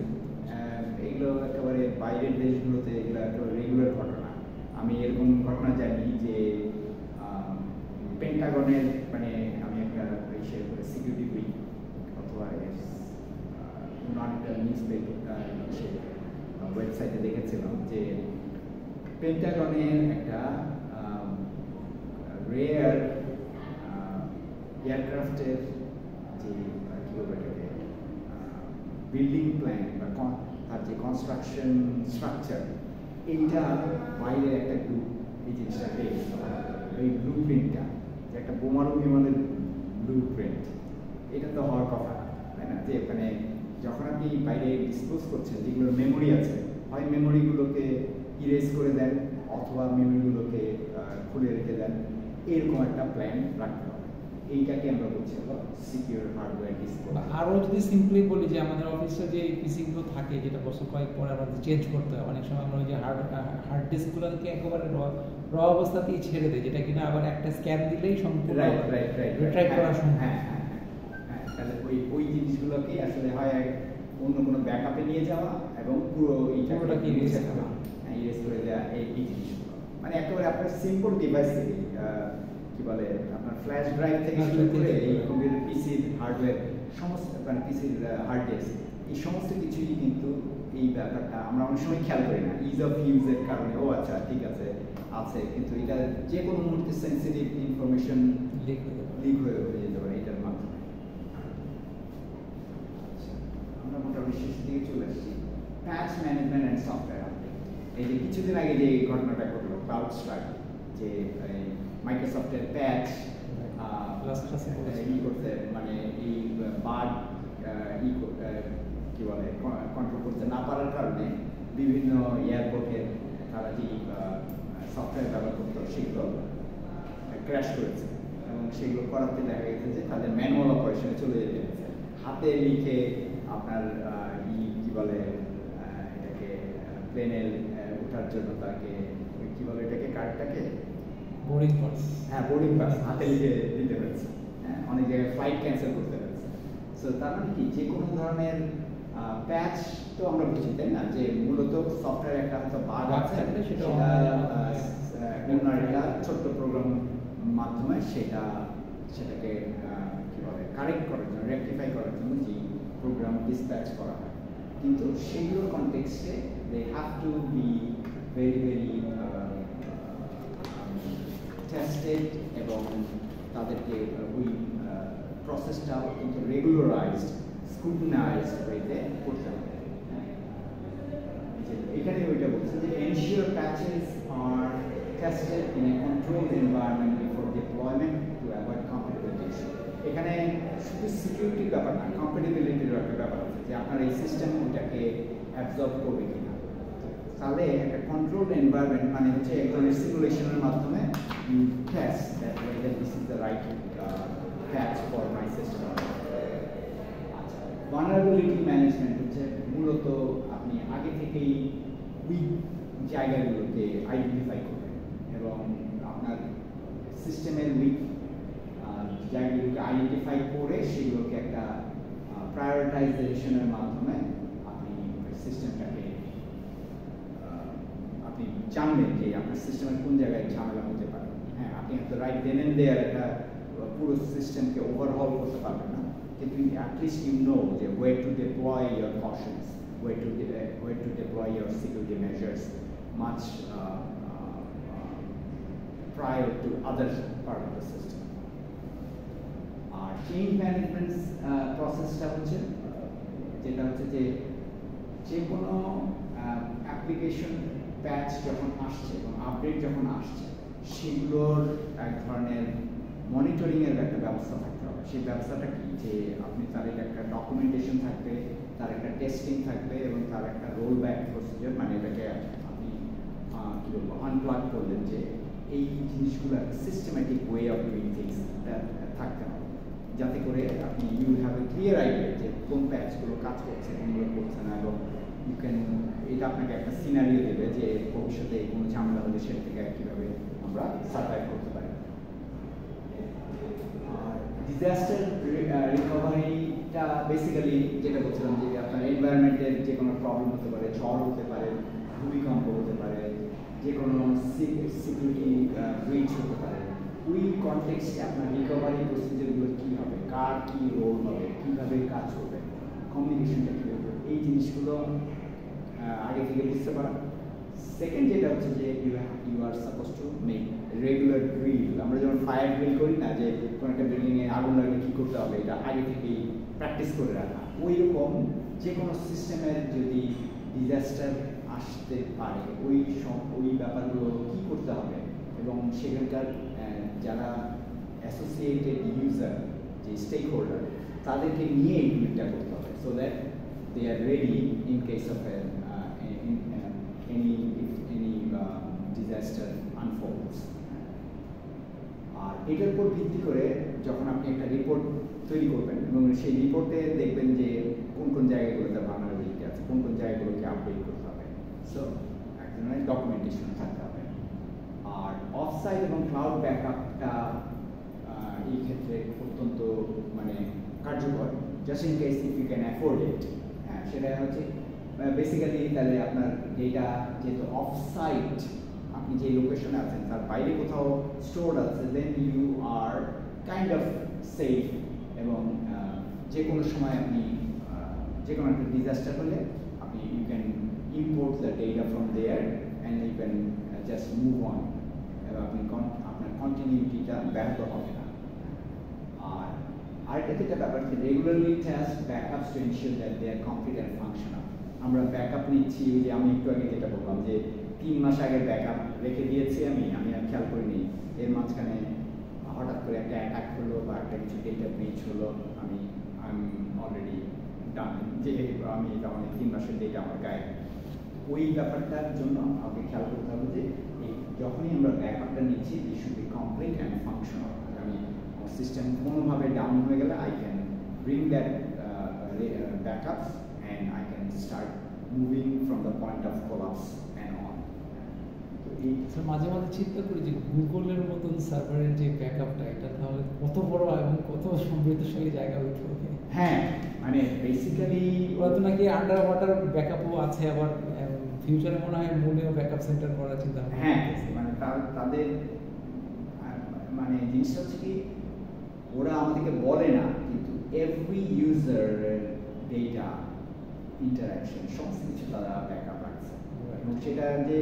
এগুলো একেবারে বাইরের দেশগুলোতে এগুলো একেবারে রেগুলার ঘটনা। আমি এরকম ঘটনা জানি যে পেন্টাগনের, মানে আমি একটা সিকিউরিটি উইক অথবা একটা নিউজ পেপার ওয়েবসাইটে দেখেছিলাম যে পেন্টাগনের একটা রেয়ার এয়ারক্রাফটের যে কী বলবো এটাকে বিল্ডিং প্ল্যান বা তার যে কনস্ট্রাকশন স্ট্রাকচার, এইটা বাইরের একটা গ্রুপ এই জিনিসটা পেয়েছিল। এই ব্লু প্রিন্টটা যে একটা বোমারু বিমানের ব্লু প্রিন্ট, এটা তো হওয়ার কথা, তাই না? যে ওখানে যখন আপনি বাইরে ডিসপোজ করছেন যেগুলোর মেমোরি আছে, হয় মেমোরিগুলোকে ইরেজ করে দেন অথবা মেমোরিগুলোকে খুলে রেখে দেন, এরকম একটা প্ল্যান রাখতে হবে। এইটাকে আমরা বলছি হলো সিকিউর হার্ডওয়্যার ডিসপোজ। আরও যদি সিম্পলি বলি যে আমাদের অফিসে যে পিসিগুলো থাকে, যেটা বছর কয়েক পরে আমাদের চেঞ্জ করতে হয়, অনেক সময় আমরা ওই যে হার্ড ডিস্কগুলোকে একেবারে র অবস্থাতেই ছেড়ে দিই, যেটা কিনা আবার একটা স্ক্যান দিলেই সম্পূর্ণ রিট্রাইভ করা সম্ভব। হ্যাঁ, তাহলে ওই জিনিসগুলোকে আসলে হয় অন্য কোনো ব্যাকআপে নিয়ে যাওয়া এবং পুরোটাকে ইরেজ করে দেওয়া, এই জিনিসগুলো মানে একেবারে আপনার সিম্পল ডিভাইস থেকে কি বলে আপনার ফ্ল্যাশ ড্রাইভ থেকে শুরু করে এই কম্পিউটার পিসির হার্ডওয়্যার সমস্ত, মানে পিসির হার্ড ডিস্ক, এই সমস্ত কিছুই কিন্তু এই ব্যাপারটা আমরা অনেক সময় খেয়াল করি না, ইজ অফ ইউজের কারণে। ও আচ্ছা, ঠিক আছে, কিন্তু এটা যে কোনো মুহূর্তে সেন্সিটিভ ইনফরমেশন লিক হয়ে যেতে পারে এটার মাধ্যমে। আমরা মোটামুটি শেষের দিকে চলে আসছি। প্যাচ ম্যানেজমেন্ট অ্যান্ড সফটওয়্যার আপডেট। এই যে কিছুদিন আগে যে ঘটনাটা ঘটলো ক্লাউড স্ট্রাইক, যে মাইক্রোসফটের প্যাচ করতে, মানে এই বাগ কি বলে কন্ট্রোল করতে না পারার কারণে বিভিন্ন এয়ারপোর্টের তারা যে সফটওয়্যার ব্যবহার করতো সেগুলো ক্র্যাশ করেছে, এবং সেগুলো করাতে দেখা গেছে যে তাদের ম্যানুয়াল অপারেশনে চলে যেতে হয়েছে। হাতে লিখে আপনার কি বলে এটাকে প্লেনের ওঠার জন্য তাকে কি বলে এটাকে কার্ডটাকে বোর্ডিং পাস। হ্যাঁ, বোর্ডিং পাস হাতে লিখে দিতে হয়েছে। হ্যাঁ, অনেক জায়গায় ফ্লাইট ক্যান্সেল করতে হয়েছে। সো তার মানে কি, যে কোনো ধরনের প্যাচ তো আমরা বুঝি, তাই না, যে মূলত সফটওয়্যার একটা হয়তো বাগ আছে, সেটা অন্য একটা ছোট্ট প্রোগ্রাম মাধ্যমে সেটাকে কি বলে কারেক্ট করার জন্য, রেকটিফাই করার জন্য যে প্রোগ্রাম ডিসপ্যাচ করা হয়। কিন্তু সেগুলোর কনটেক্সটে they have to be very very tested, এবং তাদেরকে ওই প্রসেসটা অত্যন্ত রেগুলারাইজড, স্ক্রুটিনাইজড ওয়েতে করতে হবে। এখানে ওইটা বলছে যে ensure patches are tested in a controlled environment before deployment to avoid compatibility. এখানে শুধু সিকিউরিটির ব্যাপার না, কম্প্যাটিবিলিটির একটা ব্যাপার আছে, যে আপনার এই সিস্টেম ওইটাকে অ্যাবজর্ব করবে কিনা। তাহলে একটা কন্ট্রোলড এনভায়রনমেন্ট মানে হচ্ছে এক ধরনের সিমুলেশনের মাধ্যমে test that whether this is the right patch for my system. আচ্ছা, vulnerability management হচ্ছে মূলত আপনি আগে থেকেই উইক জায়গাগুলোকে আইডেন্টিফাই করবেন এবং আপনার সিস্টেমের উইক জায়গাগুলোকে আইডেন্টিফাই করে সেগুলোকে একটা প্রায়োরিটাইজেশনের মাধ্যমে আপনি সিস্টেমটাকে আপনি জানবেন যে আপনার সিস্টেমের কোন জায়গায় ঝামেলা হতে পারে। হ্যাঁ, আপনি হয়তো রাইট দেন এন্ড দেয়ার একটা পুরো সিস্টেমকে ওভারহল করতে পারবেন না, কিন্তু অ্যাটলিস্ট ইউ নো যে way to deploy your cautions, way to deploy your security measures much prior to other part of the system. আর চেঞ্জ ম্যানেজমেন্ট প্রসেসটা হচ্ছে যেটা হচ্ছে যে কোনো অ্যাপ্লিকেশন প্যাচ যখন আসছে এবং আপডেট যখন আসছে, সেগুলোর এক ধরনের মনিটরিংয়ের একটা ব্যবস্থা থাকতে হবে। সেই ব্যবস্থাটা কি, যে আপনি তার একটা ডকুমেন্টেশন থাকবে, তার একটা টেস্টিং থাকবে এবং তার একটা রোল ব্যাক প্রসিজার, মানে এটাকে আপনি কী বলবো আনপ্লাগ করলেন, যে এই জিনিসগুলো একটা systematic way of doing things থাকতে হবে, যাতে করে আপনি you have a clear idea যে কোন প্যাচগুলো কাজ করছে, কোনগুলো করছে না, এবং ইউ ক্যান এটা আপনাকে একটা সিনারিও দেবে যে ভবিষ্যতে কোনো ঝামেলা হলে সেটা থেকে কীভাবে আমরা সার্ভাইভ করতে পারি। ডিজাস্টার রিকভারিটা বেসিক্যালি যেটা বলছিলাম, যে আপনার এনভায়রনমেন্টের যে কোনো প্রবলেম হতে পারে, ঝড় হতে পারে, ভূমিকম্প হতে পারে, যে কোনো সিকিউরিটি ব্রিচ হতে পারে, ওই কনটেক্সটে আপনার রিকভারি প্রসিজারগুলো কী হবে, কার কী রোল হবে, কীভাবে কাজ করবে, কমিউনিকেশনটা কী হবে, এই জিনিসগুলো আগে থেকে বুঝতে পারা। সেকেন্ড যেটা হচ্ছে যে you are suppose to make regular drill. আমরা যেমন ফায়ার ড্রিল করি না, যে কোনো একটা বিল্ডিংয়ে আগুন লাগলে কী করতে হবে, এটা আগে থেকেই প্র্যাকটিস করে রাখা। ওই রকম যে কোনো সিস্টেমের যদি ডিজাস্টার আসতে পারে, ওই ব্যাপারগুলো কী করতে হবে, এবং সেখানকার যারা অ্যাসোসিয়েটেড ইউজার, যে স্টেক হোল্ডার, তাদেরকে নিয়ে এই ড্রিলটা করতে হবে, so that they are ready in case of any disaster unfolds. আর এটার উপর ভিত্তি করে যখন আপনি একটা রিপোর্ট তৈরি করবেন, এবং সেই রিপোর্টে দেখবেন যে কোন কোন জায়গাগুলোতে ভালনারেবিলিটি আছে, কোন কোন জায়গাগুলোকে আপডেট করতে হবে, সো এক ধরনের ডকুমেন্টেশন থাকতে হবে। আর অফসাইট এবং ক্লাউড ব্যাকআপটা এই ক্ষেত্রে অত্যন্ত মানে কার্যকর, just in case if you can afford it. সেটা হচ্ছে বেসিক্যালি তাহলে আপনার ডেটা যেহেতু অফসাইট, আপনি যে লোকেশনে আছেন তার বাইরে কোথাও স্টোর আছে, then you are kind of safe, এবং যে কোনো সময় আপনি যে কোনো একটা ডিজাস্টার হলে আপনি you can import the data from there and you can just move on, এবং আপনি আপনার কন্টিনিউটিটা ব্যাহত হবে না। আর আরেকটা যেটা ব্যাপার, regularly test backups to ensure that they are complete and functional. আমরা ব্যাকআপ নিচ্ছি, ওই যে আমি একটু আগে যেটা বললাম, যে 3 মাস আগের ব্যাকআপ রেখে দিয়েছি আমি আর খেয়াল করিনি, এর মাঝখানে হঠাৎ করে একটা অ্যাটাক হলো বা একটা কিছু ডেটা ব্রিচ হলো, আমি অলরেডি ডান, যে আমি তখন 3 মাসের ডেটা আমার গায়ে। ওই ব্যাপারটার জন্য আমাকে খেয়াল করতে হবে যে যখনই আমরা ব্যাকআপটা নিচ্ছি, it should be complete and functional. আমি সিস্টেম কোনোভাবে ডাউন হয়ে গেলে I can bring that backups and I can start moving from the point of collapse and on. So, মাঝে মাঝে চিন্তা করি যে গুগলের মতন সার্ভারের যে ব্যাকআপটা এটা তাহলে কত বড় এবং কত সমৃদ্ধশালী জায়গা হইতে হবে। হ্যাঁ, মানে বেসিক্যালি ওরা তো নাকি আন্ডার ওয়াটার ব্যাকআপও আছে, আবার ফিউচারে মনে হয় মুনেও ব্যাকআপ সেন্টার করার চিন্তা ভাবনা। হ্যাঁ, মানে তাদের মানে জিনিসটা হচ্ছে কি, ওরা আমাদেরকে বলে না, কিন্তু এভরি ইউজার ডেটা ইন্টারাকশন সমস্ত কিছু তারা ব্যাকআপ রাখছে, এবং সেটা যে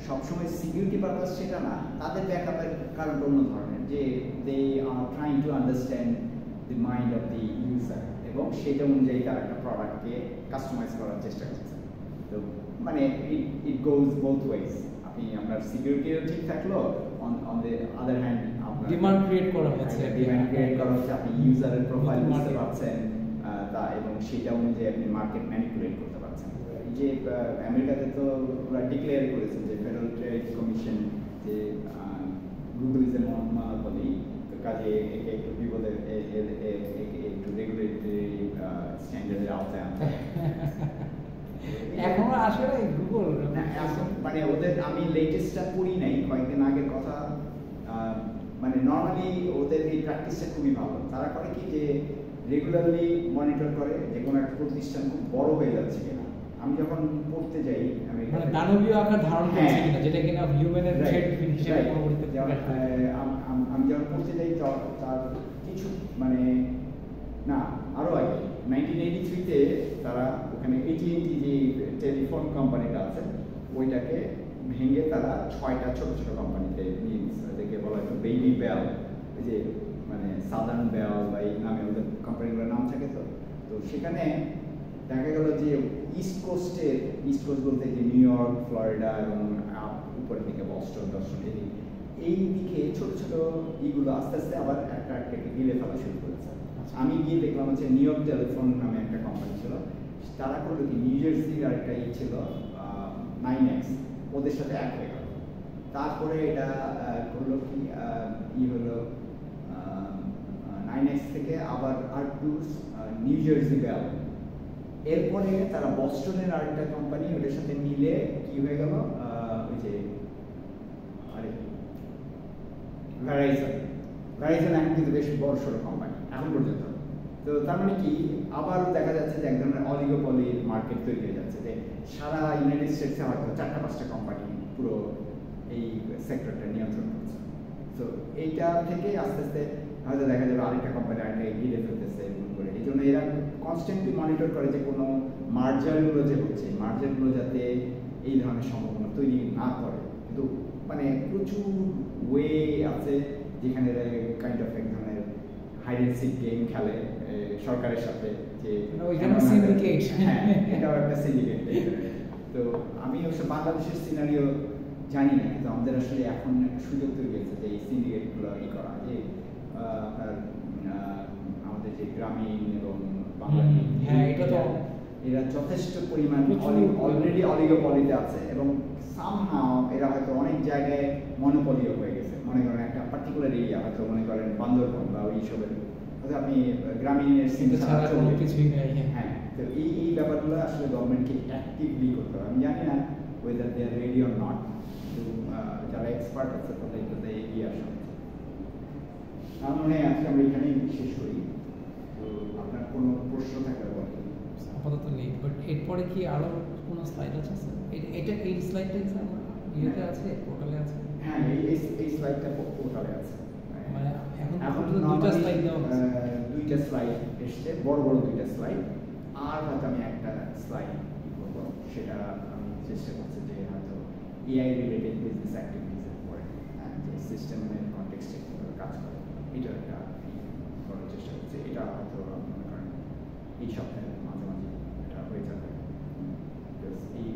সবসময় সিকিউরিটি পারপাস সেটা না, তাদের ব্যাকআপের কারণটা অন্য ধরনের, যে they are trying to understand the mind of the user, এবং সেটা অনুযায়ী তারা একটা প্রোডাক্টকে কাস্টমাইজ করার চেষ্টা করছে। তো মানে ইট গোজ বোথ ওয়েজ। আপনি আপনার সিকিউরিটিও ঠিক থাকলো, অন দ্য আদার হ্যান্ড আপনার ডিমান্ড ক্রিয়েট করা হচ্ছে, ডিমান্ড ক্রিয়েট করা হচ্ছে, আপনি ইউজারের প্রোফাইল বুঝতে পারছেন, তা এবং সেটা অনুযায়ী আপনি মার্কেট ম্যানিপুলেট করতে পারছেন। এই যে আমেরিকাতে তো ওরা ডিক্লেয়ার করেছে যে ফেডারেল ট্রেড কমিশন যে গুগল ইজ এ মনোপলি, তো কাজে একে একটু বিপদে একটু রেগুলেটরি স্ট্যান্ডার্ডের আওতায় আনতে এখনো আসে নাই গুগল। মানে ওদের আমি লেটেস্টটা পড়ি নাই, কয়েকদিন আগের কথা। মানে নর্মালি ওদের এই প্র্যাকটিসটা খুবই ভালো। তারা করে কি, যে রেগুলারলি মনিটর করে যে কোনো একটা প্রতিষ্ঠান খুব বড় হয়ে যাচ্ছে কিনা। আমি যখন পড়তে যাই, আমি মানে দানবীয় আকার ধারণ করছে কিনা, যেটা কিনা হিউম্যানের থ্রেট হিসেবে পরবর্তীতে আমি যখন পড়তে যাই, তার কিছু মানে না আরো আগে 1983-তে তারা ওখানে AT&T যে টেলিফোন কোম্পানিটা আছে, ওইটাকে ভেঙে তারা 6টা ছোট ছোট কোম্পানিতে নিয়ে নিচ্ছে। ওদেরকে বলা হয় বেবি বেল, ওই যে মানে সাদার্ন বেল বা এই নামে ওদের কোম্পানিগুলোর নাম থাকে। তো সেখানে দেখা গেল যে ইস্ট কোস্ট বলতে যে নিউ ইয়র্ক, ফ্লোরিডা এবং উপরের দিকে বস্টন এই দিকে ছোট ছোট ইগুলো আস্তে আস্তে আবার একটা গিলে ফেলা শুরু করেছে। আমি গিয়ে দেখলাম হচ্ছে নিউ ইয়র্ক টেলিফোন নামে একটা কোম্পানি ছিল, তারা করলো কি, নিউ জার্সির আরেকটা ছিল 9X, ওদের সাথে এক হয়ে গেল। তারপরে এটা করলো কি, হলো 9X থেকে আবার আর2 নিউ জার্সি বেল। এরপরে তারা বস্টনের আরেকটা কোম্পানি, ওদের সাথে মিলে কি হয়ে গেল, ওই যে ভ্যারাইজন এখন কিন্তু বেশ বড় সড়ো কোম্পানি এখন পর্যন্ত। তো তার মানে কি, আবারও দেখা যাচ্ছে যে এক ধরনের অলিগোপলির মার্কেট তৈরি হয়ে যাচ্ছে, যে সারা ইউনাইটেড স্টেটসে হয়তো 4-5টা কোম্পানি পুরো এই সেক্টরটা নিয়ন্ত্রণ করছে। তো এইটা থেকে আস্তে আস্তে হয়তো দেখা যাবে আরেকটা কোম্পানি আরেকটা এগিয়ে ফেলতেছে এরকম করে। এই জন্য এরা কনস্ট্যান্টলি মনিটর করে যে কোনো মার্জারগুলো যে হচ্ছে, মার্জারগুলো যাতে এই ধরনের সম্ভাবনা তৈরি না করে। কিন্তু মানে প্রচুর ওয়ে আছে যেখানে কাইন্ড অফ এক ধরনের হাইড এন্ড সিক গেম খেলে সরকারের সাথে, যে সিন্ডিকেট। হ্যাঁ, এটাও একটা সিন্ডিকেট। তো আমি অবশ্য বাংলাদেশের সিনারিও জানি না, কিন্তু আমাদের আসলে এখন সুযোগ তৈরি হয়েছে যে এই সিন্ডিকেটগুলো করা, যে আপনার আমাদের যে গ্রামীণ এবং বাংলা, হ্যাঁ, এটা তো এরা যথেষ্ট পরিমাণ অলরেডি অলিগোপলিতে আছে, এবং সামহাও এরা হয়তো অনেক জায়গায় মনোপলিও হয়ে গেছে। মনে করেন একটা পার্টিকুলার এরিয়া, হয়তো মনে করেন বান্দরবন বা ওইসবের, হয়তো আপনি গ্রামীণের কিছুই নেই। হ্যাঁ, তো এই ব্যাপারগুলো আসলে গভর্নমেন্টকে অ্যাক্টিভলি করতে হবে। আমি জানি না whether they are ready or not, কিন্তু যারা এক্সপার্ট আছে তাদেরকে এগিয়ে আসা উচিত। আমার মনে হয় আজকে আমরা এখানেই শেষ করি। তো আপনার কোনো প্রশ্ন থাকলে বলেন। আপাতত নেই, বাট এরপরে কি আরো কোনো স্লাইড আছে? এটা এই স্লাইডটা আমার ইয়েতে আছে, পোর্টালে আছে। হ্যাঁ, এই স্লাইডটা পোর্টালে আছে। মানে এখন দুইটা স্লাইড দেওয়া আছে, দুইটা স্লাইড এসছে, বড় বড় দুইটা স্লাইড। আর হয়তো আমি একটা স্লাইড করব, সেটা আমি চেষ্টা করছি যে হয়তো এআই রিলেটেড বিজনেস অ্যাক্টিভিটিসের উপরে, যে সিস্টেমের কনটেক্সটে কীভাবে কাজ করে, এটা একটা করার চেষ্টা করছি। এটা হয়তো মনে করেন এই সপ্তাহের মাঝামাঝি এটা হয়ে যাবে।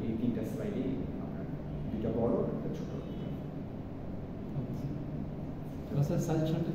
এই তিনটা স্লাইডেই আপনার দুইটা বড় একটা ছোট। স্যার সাজেশনটা